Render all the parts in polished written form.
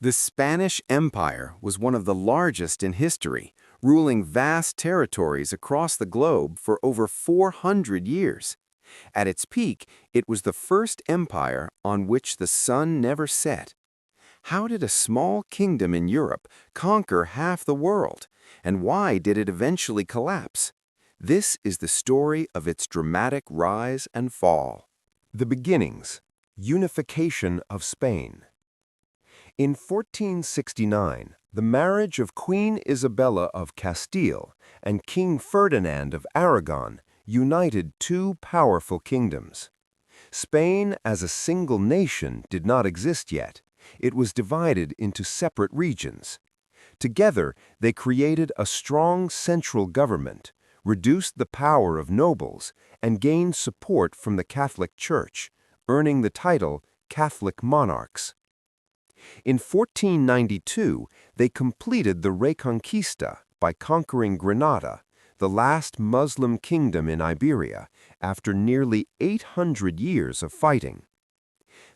The Spanish Empire was one of the largest in history, ruling vast territories across the globe for over 400 years. At its peak, it was the first empire on which the sun never set. How did a small kingdom in Europe conquer half the world, and why did it eventually collapse? This is the story of its dramatic rise and fall. The beginnings, unification of Spain. In 1469, the marriage of Queen Isabella of Castile and King Ferdinand of Aragon united two powerful kingdoms. Spain as a single nation did not exist yet. It was divided into separate regions. Together, they created a strong central government, reduced the power of nobles, and gained support from the Catholic Church, earning the title Catholic monarchs. In 1492, they completed the Reconquista by conquering Granada, the last Muslim kingdom in Iberia, after nearly 800 years of fighting.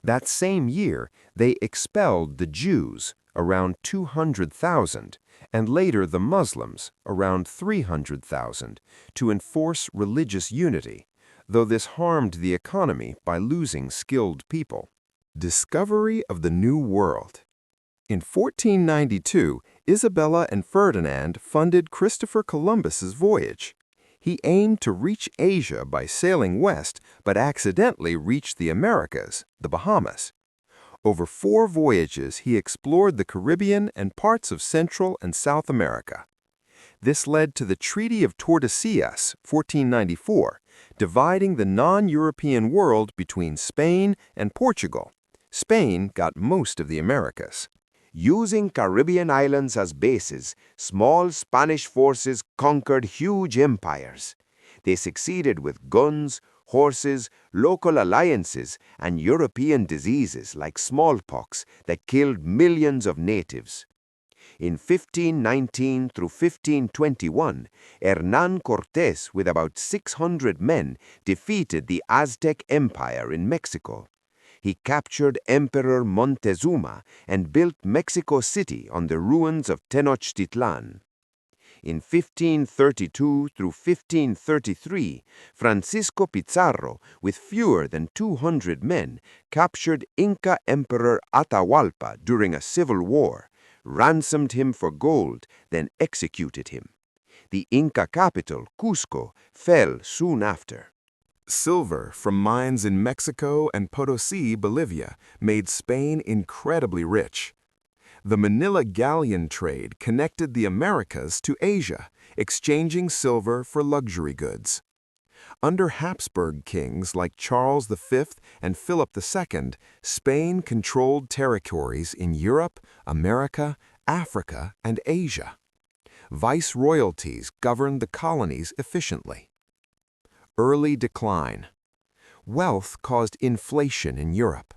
That same year, they expelled the Jews, around 200,000, and later the Muslims, around 300,000, to enforce religious unity, though this harmed the economy by losing skilled people. Discovery of the New World. In 1492, Isabella and Ferdinand funded Christopher Columbus's voyage. He aimed to reach Asia by sailing west, but accidentally reached the Americas, the Bahamas. Over 4 voyages, he explored the Caribbean and parts of Central and South America. This led to the Treaty of Tordesillas, 1494, dividing the non-European world between Spain and Portugal. Spain got most of the Americas. Using Caribbean islands as bases, small Spanish forces conquered huge empires. They succeeded with guns, horses, local alliances, and European diseases like smallpox that killed millions of natives. In 1519 through 1521, Hernán Cortés, with about 600 men, defeated the Aztec Empire in Mexico. He captured Emperor Montezuma and built Mexico City on the ruins of Tenochtitlan. In 1532 through 1533, Francisco Pizarro, with fewer than 200 men, captured Inca Emperor Atahualpa during a civil war, ransomed him for gold, then executed him. The Inca capital, Cusco, fell soon after. Silver from mines in Mexico and Potosí, Bolivia, made Spain incredibly rich. The Manila galleon trade connected the Americas to Asia, exchanging silver for luxury goods. Under Habsburg kings like Charles V and Philip II, Spain controlled territories in Europe, America, Africa, and Asia. Viceroyalties governed the colonies efficiently. Early decline. Wealth caused inflation in Europe.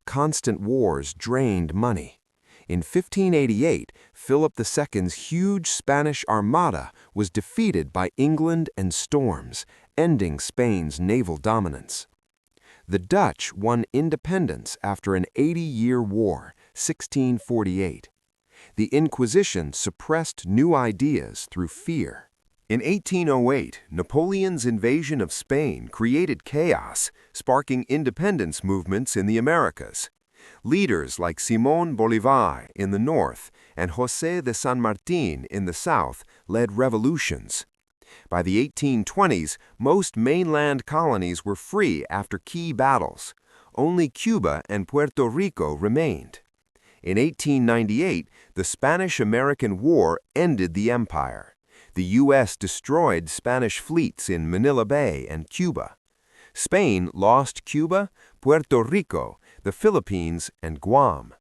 Constant wars drained money. In 1588, Philip II's huge Spanish armada was defeated by England and storms, ending Spain's naval dominance. The Dutch won independence after an 80-year war, 1648. The Inquisition suppressed new ideas through fear. In 1808, Napoleon's invasion of Spain created chaos, sparking independence movements in the Americas. Leaders like Simón Bolívar in the north and José de San Martín in the south led revolutions. By the 1820s, most mainland colonies were free after key battles. Only Cuba and Puerto Rico remained. In 1898, the Spanish-American War ended the empire. The U.S. destroyed Spanish fleets in Manila Bay and Cuba. Spain lost Cuba, Puerto Rico, the Philippines, and Guam.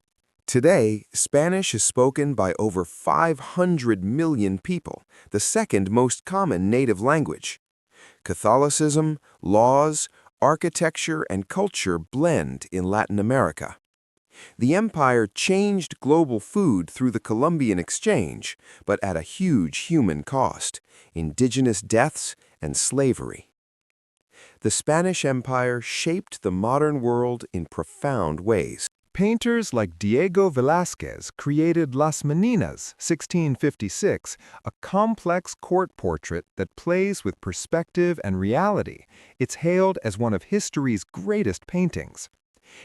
Today, Spanish is spoken by over 500 million people, the second most common native language. Catholicism, laws, architecture, and culture blend in Latin America. The empire changed global food through the Columbian Exchange, but at a huge human cost, indigenous deaths and slavery. The Spanish Empire shaped the modern world in profound ways. Painters like Diego Velázquez created Las Meninas, 1656, a complex court portrait that plays with perspective and reality. It's hailed as one of history's greatest paintings.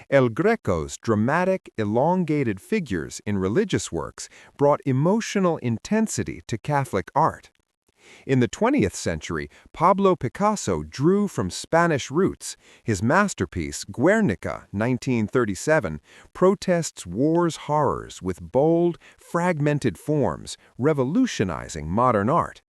El Greco's dramatic, elongated figures in religious works brought emotional intensity to Catholic art. In the 20th century, Pablo Picasso drew from Spanish roots. His masterpiece, Guernica, 1937, protests war's horrors with bold, fragmented forms, revolutionizing modern art.